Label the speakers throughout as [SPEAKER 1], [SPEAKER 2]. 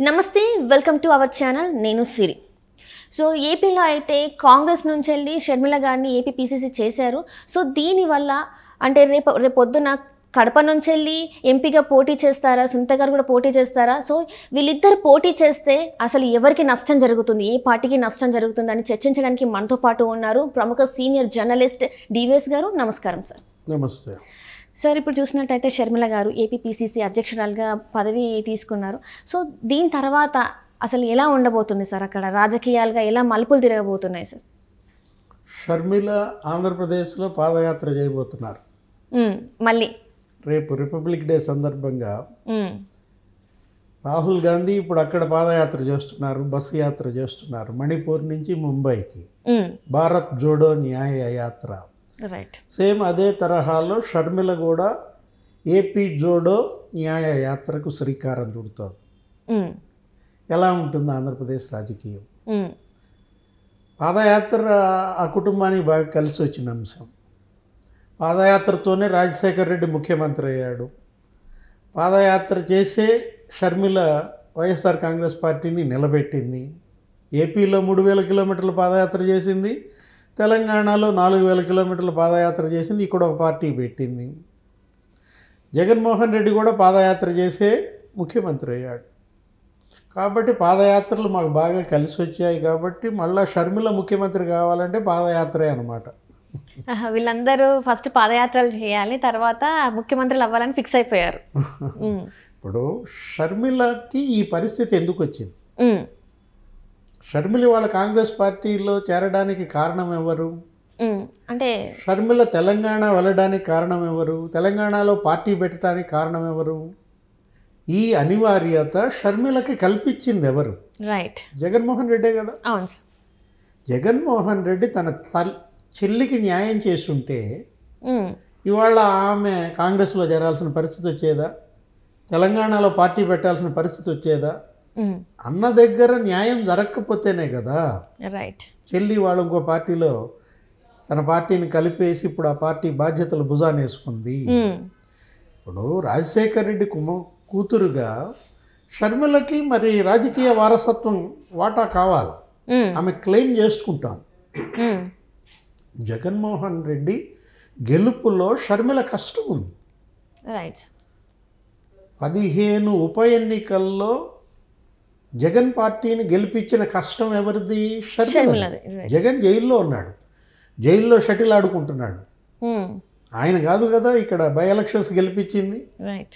[SPEAKER 1] నమస్తే welcome to our channel నేను సిరి. So ఏపీలో అయితే కాంగ్రెస్ నుంచి వెళ్ళి షర్మిల గారిని ఏపీ పీసీసీ చేశారు. సో దీనివల్ల అంటే రేపొద్దున కడప నుంచి వెళ్ళి ఎంపీగా పోటీ చేస్తారా, సునీత గారు కూడా పోటీ చేస్తారా? సో వీళ్ళిద్దరు పోటీ చేస్తే అసలు ఎవరికి నష్టం జరుగుతుంది, ఏ పార్టీకి నష్టం జరుగుతుంది అని చర్చించడానికి మనతో పాటు ఉన్నారు ప్రముఖ సీనియర్ జర్నలిస్ట్ డివిఎస్ గారు. నమస్కారం సార్.
[SPEAKER 2] నమస్తే
[SPEAKER 1] సార్. ఇప్పుడు చూసినట్టయితే షర్మిల గారు ఏపీ పీసీసీ అధ్యక్షురాలుగా పదవి తీసుకున్నారు. సో దీని తర్వాత అసలు ఎలా ఉండబోతుంది సార్, అక్కడ రాజకీయాలుగా ఎలా మలుపులు తిరగబోతున్నాయి సార్?
[SPEAKER 2] షర్మిల ఆంధ్రప్రదేశ్లో పాదయాత్ర చేయబోతున్నారు.
[SPEAKER 1] మళ్ళీ
[SPEAKER 2] రేపు రిపబ్లిక్ డే సందర్భంగా రాహుల్ గాంధీ ఇప్పుడు అక్కడ పాదయాత్ర చేస్తున్నారు, బస్సు యాత్ర చేస్తున్నారు మణిపూర్ నుంచి ముంబైకి. భారత్ జోడో న్యాయ యాత్ర.
[SPEAKER 1] రైట్.
[SPEAKER 2] సేమ్ అదే తరహాలో షర్మిల కూడా ఏపీ జోడో న్యాయ యాత్రకు శ్రీకారం చుడుతుంది. ఎలా ఉంటుంది ఆంధ్రప్రదేశ్ రాజకీయం? పాదయాత్ర ఆ కుటుంబానికి బాగా కలిసి వచ్చిన అంశం. పాదయాత్రతోనే రాజశేఖర్ రెడ్డి ముఖ్యమంత్రి అయ్యాడు. పాదయాత్ర చేసే షర్మిల వైఎస్ఆర్ కాంగ్రెస్ పార్టీని నిలబెట్టింది. ఏపీలో 3000 కిలోమీటర్ల పాదయాత్ర చేసింది, తెలంగాణలో 4000 కిలోమీటర్ల పాదయాత్ర చేసింది, ఇక్కడ ఒక పార్టీ పెట్టింది. జగన్మోహన్ రెడ్డి కూడా పాదయాత్ర చేసే ముఖ్యమంత్రి అయ్యాడు. కాబట్టి పాదయాత్రలు మాకు బాగా కలిసి వచ్చాయి. కాబట్టి మళ్ళీ షర్మిల ముఖ్యమంత్రి కావాలంటే పాదయాత్రే అన్నమాట.
[SPEAKER 1] వీళ్ళందరూ ఫస్ట్ పాదయాత్రలు చేయాలి, తర్వాత ముఖ్యమంత్రులు అవ్వాలని ఫిక్స్ అయిపోయారు.
[SPEAKER 2] ఇప్పుడు షర్మిలకి ఈ పరిస్థితి ఎందుకు వచ్చింది? షర్మిల వాళ్ళ కాంగ్రెస్ పార్టీలో చేరడానికి కారణం ఎవరు?
[SPEAKER 1] అంటే
[SPEAKER 2] షర్మిల తెలంగాణ వెళ్ళడానికి కారణం ఎవరు? తెలంగాణలో పార్టీ పెట్టడానికి కారణం ఎవరు? ఈ అనివార్యత షర్మిలకి కల్పించింది ఎవరు?
[SPEAKER 1] రైట్,
[SPEAKER 2] జగన్మోహన్ రెడ్డే కదా.
[SPEAKER 1] అవును.
[SPEAKER 2] జగన్మోహన్ రెడ్డి తన చెల్లికి న్యాయం చేస్తుంటే ఇవాళ ఆమె కాంగ్రెస్లో చేరాల్సిన పరిస్థితి వచ్చేదా? తెలంగాణలో పార్టీ పెట్టాల్సిన పరిస్థితి వచ్చేదా? అన్న దగ్గర న్యాయం జరగకపోతేనే కదా.
[SPEAKER 1] రైట్.
[SPEAKER 2] చెల్లి వాళ్ళు ఇంకో పార్టీలో తన పార్టీని కలిపేసి ఇప్పుడు ఆ పార్టీ బాధ్యతలు భుజాన్ని వేసుకుంది. ఇప్పుడు రాజశేఖర్ రెడ్డి కూతురుగా షర్మిలకి మరి రాజకీయ వారసత్వం వాటా కావాలి, ఆమె క్లెయిమ్ చేసుకుంటాను. జగన్మోహన్ రెడ్డి గెలుపులో షర్మిల కష్టం ఉంది.
[SPEAKER 1] రైట్.
[SPEAKER 2] 15 ఉప ఎన్నికల్లో జగన్ పార్టీని గెలిపించిన కష్టం ఎవరిది? షర్మిల. జగన్ జైల్లో ఉన్నాడు, జైల్లో షటిల్ ఆడుకుంటున్నాడు. ఆయన కాదు కదా ఇక్కడ బై ఎలక్షన్స్ గెలిపించింది.
[SPEAKER 1] రైట్.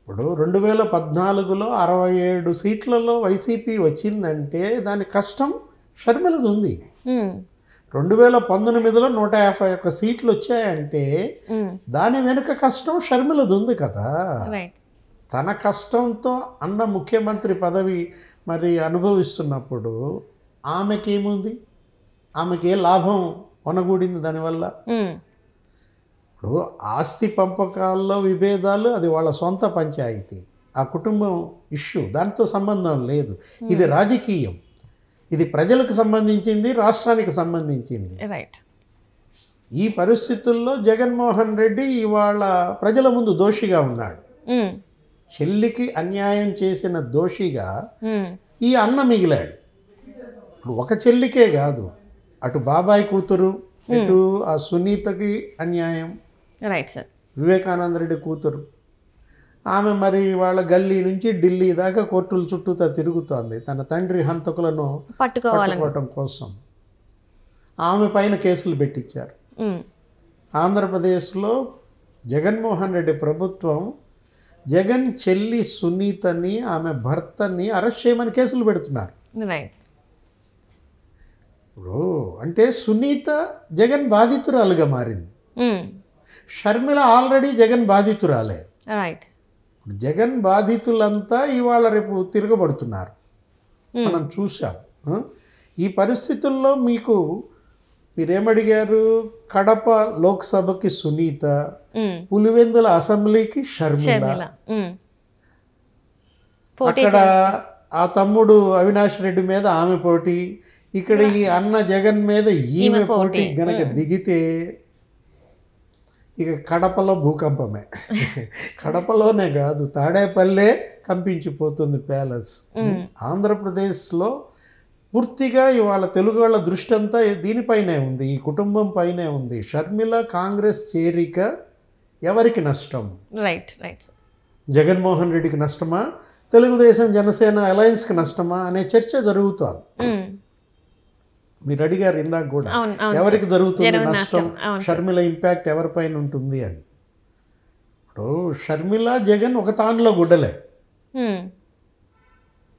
[SPEAKER 2] ఇప్పుడు 2014లో 67 సీట్లలో వైసీపీ వచ్చిందంటే దాని కష్టం షర్మిలది ఉంది. 2019లో 151 సీట్లు వచ్చాయంటే దాని వెనుక కష్టం షర్మిలది ఉంది కదా. తన కష్టంతో అన్న ముఖ్యమంత్రి పదవి మరి అనుభవిస్తున్నప్పుడు ఆమెకేముంది? ఆమెకి ఏ లాభం వనగూడింది దానివల్ల? ఇప్పుడు ఆస్తి పంపకాల్లో విభేదాలు అది వాళ్ళ సొంత పంచాయతీ, ఆ కుటుంబం ఇష్యూ, దాంతో సంబంధం లేదు. ఇది రాజకీయం, ఇది ప్రజలకు సంబంధించింది, రాష్ట్రానికి సంబంధించింది.
[SPEAKER 1] రైట్.
[SPEAKER 2] ఈ పరిస్థితుల్లో జగన్మోహన్ రెడ్డి ఇవాళ ప్రజల ముందు దోషిగా ఉన్నాడు. చెల్లికి అన్యాయం చేసిన దోషిగా ఈ అన్న మిగిలాడు. ఇప్పుడు ఒక చెల్లికే కాదు, అటు బాబాయ్ కూతురు, ఇటు ఆ సునీతకి అన్యాయం.
[SPEAKER 1] Right sir.
[SPEAKER 2] వివేకానంద రెడ్డి కూతురు, ఆమె మరి వాళ్ళ గల్లీ నుంచి ఢిల్లీ దాకా కోర్టుల చుట్టూతా తిరుగుతోంది తన తండ్రి హంతకులను పట్టుకోవటం కోసం. ఆమె పైన కేసులు పెట్టించారు. ఆంధ్రప్రదేశ్లో జగన్మోహన్ రెడ్డి ప్రభుత్వం జగన్ చెల్లి సునీతని, ఆమె భర్తని అరెస్ట్ చేయమని కేసులు పెడుతున్నారు. ఇప్పుడు అంటే సునీత జగన్ బాధితురాలుగా మారింది, షర్మిల ఆల్రెడీ జగన్ బాధితురాలే.
[SPEAKER 1] రైట్.
[SPEAKER 2] జగన్ బాధితులంతా ఇవాళ రేపు తిరగబడుతున్నారు, మనం చూసాం. ఈ పరిస్థితుల్లో మీరేమడిగారు? కడప లోక్సభకి సునీత, పులివెందుల అసెంబ్లీకి షర్మిల. అక్కడ ఆ తమ్ముడు అవినాష్ రెడ్డి మీద ఆమె పోటీ, ఇక్కడ ఈ అన్న జగన్ మీద ఈమె పోటీ గనక దిగితే ఇక కడపలో భూకంపమే. కడపలోనే కాదు, తాడేపల్లె కంపించిపోతుంది ప్యాలెస్. ఆంధ్రప్రదేశ్లో పూర్తిగా ఇవాళ తెలుగు వాళ్ళ దృష్టి అంతా దీనిపైనే ఉంది, ఈ కుటుంబం పైనే ఉంది. షర్మిల కాంగ్రెస్ చేరిక ఎవరికి నష్టం?
[SPEAKER 1] Right right.
[SPEAKER 2] జగన్మోహన్ రెడ్డికి నష్టమా, తెలుగుదేశం జనసేన అలయన్స్కి నష్టమా అనే చర్చ జరుగుతోంది. మీరు అడిగారు ఇందాక కూడా, ఎవరికి జరుగుతుంది నష్టం, షర్మిల ఇంపాక్ట్ ఎవరిపైన ఉంటుంది అని. ఇప్పుడు షర్మిల జగన్ ఒక తానులో గుడ్డలే,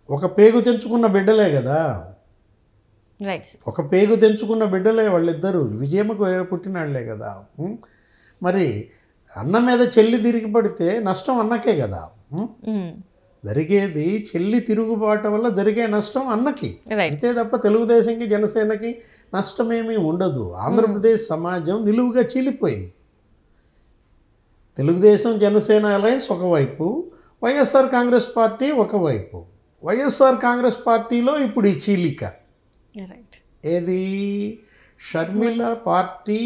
[SPEAKER 2] ఒక పేగు తెంచుకున్న బిడ్డలే కదా. ఒక పేగు తెంచుకున్న బిడ్డలే వాళ్ళిద్దరూ, విజయమ్మకు పుట్టిన వాళ్ళే కదా. మరి అన్న మీద చెల్లి తిరిగి పడితే నష్టం అన్నకే కదా. జరిగేది చెల్లి తిరుగుబాటు వల్ల జరిగే నష్టం అన్నకి, అంతే తప్ప తెలుగుదేశంకి జనసేనకి నష్టమేమీ ఉండదు. ఆంధ్రప్రదేశ్ సమాజం నిలువుగా చీలిపోయింది. తెలుగుదేశం జనసేన అలయన్స్ ఒకవైపు, వైఎస్ఆర్ కాంగ్రెస్ పార్టీ ఒకవైపు. వైఎస్ఆర్ కాంగ్రెస్ పార్టీలో ఇప్పుడు ఈ చీలిక ఏది? షర్మిల పార్టీ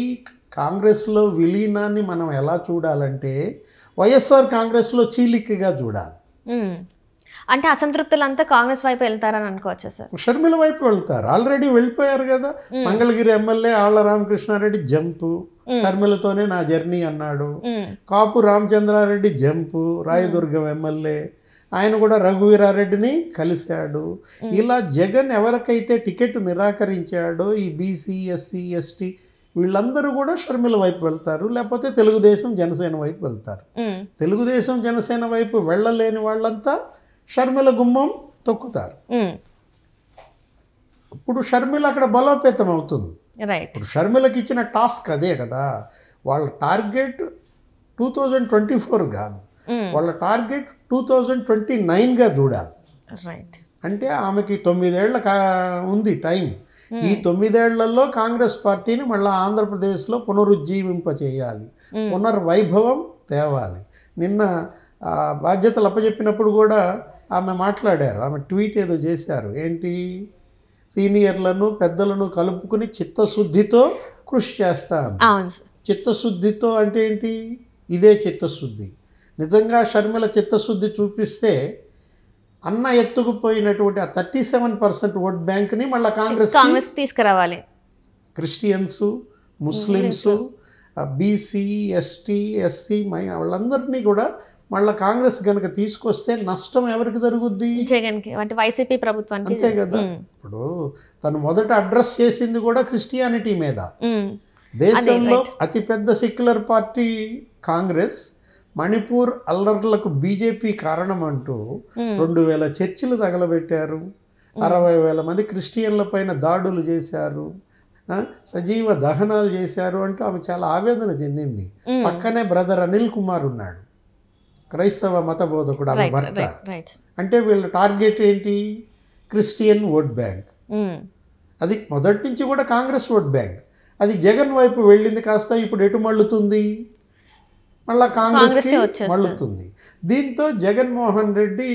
[SPEAKER 2] కాంగ్రెస్లో విలీనాన్ని మనం ఎలా చూడాలంటే వైఎస్ఆర్ కాంగ్రెస్లో చీలికగా చూడాలి.
[SPEAKER 1] అంటే అసంతృప్తులంతా కాంగ్రెస్ వైపు వెళ్తారని అనుకోవచ్చా సార్?
[SPEAKER 2] షర్మిల వైపు వెళ్తారు, ఆల్రెడీ వెళ్ళిపోయారు కదా. మంగళగిరి ఎమ్మెల్యే ఆళ్ల రామకృష్ణారెడ్డి జంపు, షర్మిలతోనే నా జర్నీ అన్నాడు. కాపు రామచంద్రారెడ్డి జంపు, రాయదుర్గం ఎమ్మెల్యే, ఆయన కూడా రఘువీరారెడ్డిని కలిశాడు. ఇలా జగన్ ఎవరికైతే టికెట్ నిరాకరించాడో ఈ బీసీ ఎస్సీ ఎస్టీ వీళ్ళందరూ కూడా షర్మిల వైపు వెళ్తారు, లేకపోతే తెలుగుదేశం జనసేన వైపు వెళ్తారు. తెలుగుదేశం జనసేన వైపు వెళ్ళలేని వాళ్ళంతా షర్మిల గుమ్మం తొక్కుతారు. ఇప్పుడు షర్మిల అక్కడ బలోపేతం అవుతుంది. ఇప్పుడు షర్మిలకి ఇచ్చిన టాస్క్ అదే కదా. వాళ్ళ టార్గెట్ 2024 కాదు, వాళ్ళ టార్గెట్ 2029గా చూడాలి. అంటే ఆమెకి 9 ఏళ్ళ ఉంది టైం. ఈ 9 ఏళ్లలో కాంగ్రెస్ పార్టీని మళ్ళీ ఆంధ్రప్రదేశ్లో పునరుజ్జీవింపచేయాలి, పునర్వైభవం తేవాలి. నిన్న బాధ్యతలు అప్పచెప్పినప్పుడు కూడా ఆమె మాట్లాడారు, ఆమె ట్వీట్ ఏదో చేశారు. ఏంటి? సీనియర్లను పెద్దలను కలుపుకుని చిత్తశుద్ధితో కృషి చేస్తాను. చిత్తశుద్ధితో అంటే ఏంటి? ఇదే చిత్తశుద్ధి. నిజంగా షర్మిల చిత్తశుద్ధి చూపిస్తే అన్న ఎత్తుకుపోయినటువంటి ఆ 37% ఓట్ బ్యాంక్ని మళ్ళీ కాంగ్రెస్
[SPEAKER 1] తీసుకురావాలి.
[SPEAKER 2] Christians, Muslims, BC, ST, SC వాళ్ళందరినీ కూడా మళ్ళీ కాంగ్రెస్ కనుక తీసుకొస్తే నష్టం ఎవరికి జరుగుద్ది?
[SPEAKER 1] జగన్కి, అంటే వైసీపీ ప్రభుత్వానికి.
[SPEAKER 2] అంతే కదా. ఇప్పుడు తను మొదట అడ్రస్ చేసింది కూడా క్రిస్టియానిటీ మీద. దేశంలో అతిపెద్ద సెక్యులర్ పార్టీ కాంగ్రెస్, మణిపూర్ అల్లర్లకు బీజేపీ కారణం అంటూ 2000 చర్చిలు తగలబెట్టారు, 60,000 మంది క్రిస్టియన్ల పైన దాడులు చేశారు, సజీవ దహనాలు చేశారు అంటూ ఆమె చాలా ఆవేదన చెందింది. పక్కనే బ్రదర్ అనిల్ కుమార్ ఉన్నాడు, క్రైస్తవ మత బోధకుడు, ఆమె భర్త. అంటే వీళ్ళ టార్గెట్ ఏంటి? Christian vote bank. అది మొదటి నుంచి కూడా కాంగ్రెస్ ఓట్ బ్యాంక్. అది జగన్ వైపు వెళ్ళింది, కాస్త ఇప్పుడు ఎటు మళ్ళుతుంది? మళ్ళీ కాంగ్రెస్కి మళ్ళుతుంది. దీంతో జగన్మోహన్ రెడ్డి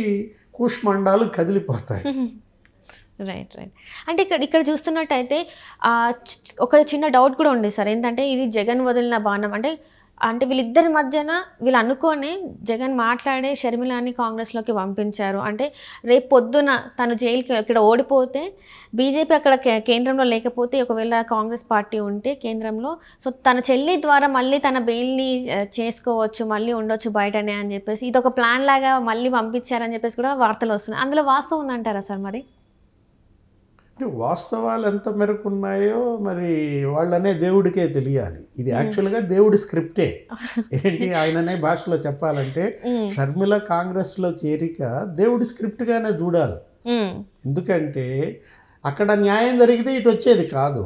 [SPEAKER 2] కూష్మండాలు కదిలిపోతాయి.
[SPEAKER 1] Right right. అంటే ఇక్కడ చూస్తున్నట్టయితే ఒక చిన్న డౌట్ కూడా ఉంది సార్. ఏంటంటే ఇది జగన్ వదిలిన బాణం అంటే వీళ్ళిద్దరి మధ్యన వీళ్ళు అనుకోనే జగన్ మాట్లాడే షర్మిలాని కాంగ్రెస్లోకి పంపించారు. అంటే రేపు పొద్దున తను జైలుకి ఇక్కడ ఓడిపోతే, బీజేపీ అక్కడ కేంద్రంలో లేకపోతే, ఒకవేళ కాంగ్రెస్ పార్టీ ఉంటే కేంద్రంలో, సో తన చెల్లి ద్వారా మళ్ళీ తన బెయిల్ని చేసుకోవచ్చు, మళ్ళీ ఉండొచ్చు బయటనే అని చెప్పేసి ఇదొక ప్లాన్ లాగా మళ్ళీ పంపించారని చెప్పేసి కూడా వార్తలు వస్తున్నాయి. అందులో వాస్తవం ఉందంటారా సార్? మరి
[SPEAKER 2] వాస్తవాలు ఎంత మేరకు ఉన్నాయో మరి వాళ్ళనే దేవుడికే తెలియాలి. ఇది యాక్చువల్గా దేవుడి స్క్రిప్టే. ఏంటి ఆయననే భాషలో చెప్పాలంటే షర్మిల కాంగ్రెస్లో చేరిక దేవుడి స్క్రిప్ట్గానే చూడాలి. ఎందుకంటే అక్కడ న్యాయం జరిగితే ఇటు వచ్చేది కాదు.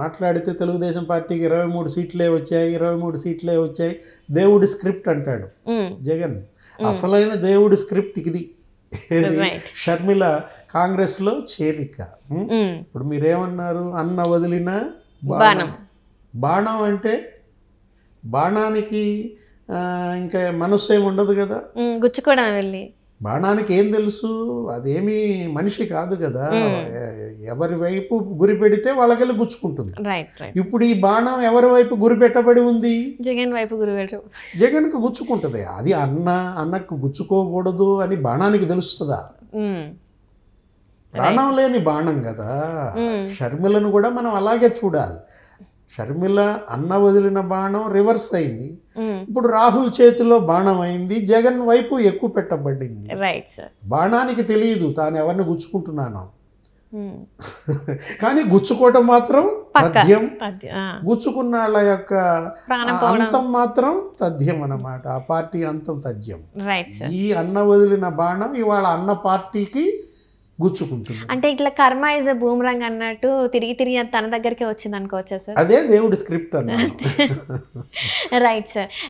[SPEAKER 2] మాట్లాడితే తెలుగుదేశం పార్టీకి 23 సీట్లే వచ్చాయి, 23 సీట్లే వచ్చాయి, దేవుడి స్క్రిప్ట్ అంటాడు జగన్. అసలైన దేవుడి స్క్రిప్ట్ ఇది. షర్మిల కాంగ్రెస్లో చేరిక. ఇప్పుడు మీరేమన్నారు? అన్న వదిలిన బాణం. బాణం అంటే బాణానికి ఇంకా మనసు ఏమి ఉండదు కదా,
[SPEAKER 1] గుచ్చుకోవడం వెళ్ళి
[SPEAKER 2] బాణానికి ఏం తెలుసు, అదేమీ మనిషి కాదు కదా, ఎవరి వైపు గురి పెడితే వాళ్ళకెళ్ళి గుచ్చుకుంటుంది. ఇప్పుడు ఈ బాణం ఎవరి వైపు గురి పెట్టబడి ఉంది?
[SPEAKER 1] జగన్ వైపు గురిపెట్టు.
[SPEAKER 2] జగన్కు గుచ్చుకుంటుంది. అది అన్నకు గుచ్చుకోకూడదు అని బాణానికి తెలుస్తుందా? ప్రాణం లేని బాణం కదా. షర్మిలను కూడా మనం అలాగే చూడాలి. షర్మిల అన్న వదిలిన బాణం రివర్స్ అయింది, ఇప్పుడు రాహుల్ చేతిలో బాణం అయింది, జగన్ వైపు ఎక్కువ పెట్టబడింది. బాణానికి తెలియదు తాను ఎవరిని గుచ్చుకుంటున్నాను, కానీ గుచ్చుకోవటం మాత్రం తథ్యం, గుచ్చుకున్న వాళ్ళ యొక్క అంతం మాత్రం తథ్యం అన్నమాట. ఆ పార్టీ అంతం తథ్యం. ఈ అన్న వదిలిన బాణం ఇవాళ అన్న పార్టీకి గుచ్చుకుంటుంది.
[SPEAKER 1] అంటే ఇట్లా కర్మ ఇస్ ఎ బూమరాంగ్ అన్నట్టు తిరిగి తిరిగి తన దగ్గరికి వచ్చింది అనుకోవచ్చా సార్?
[SPEAKER 2] అదే దేవుడి స్క్రిప్ట్ అన్నమాట.
[SPEAKER 1] Right sir.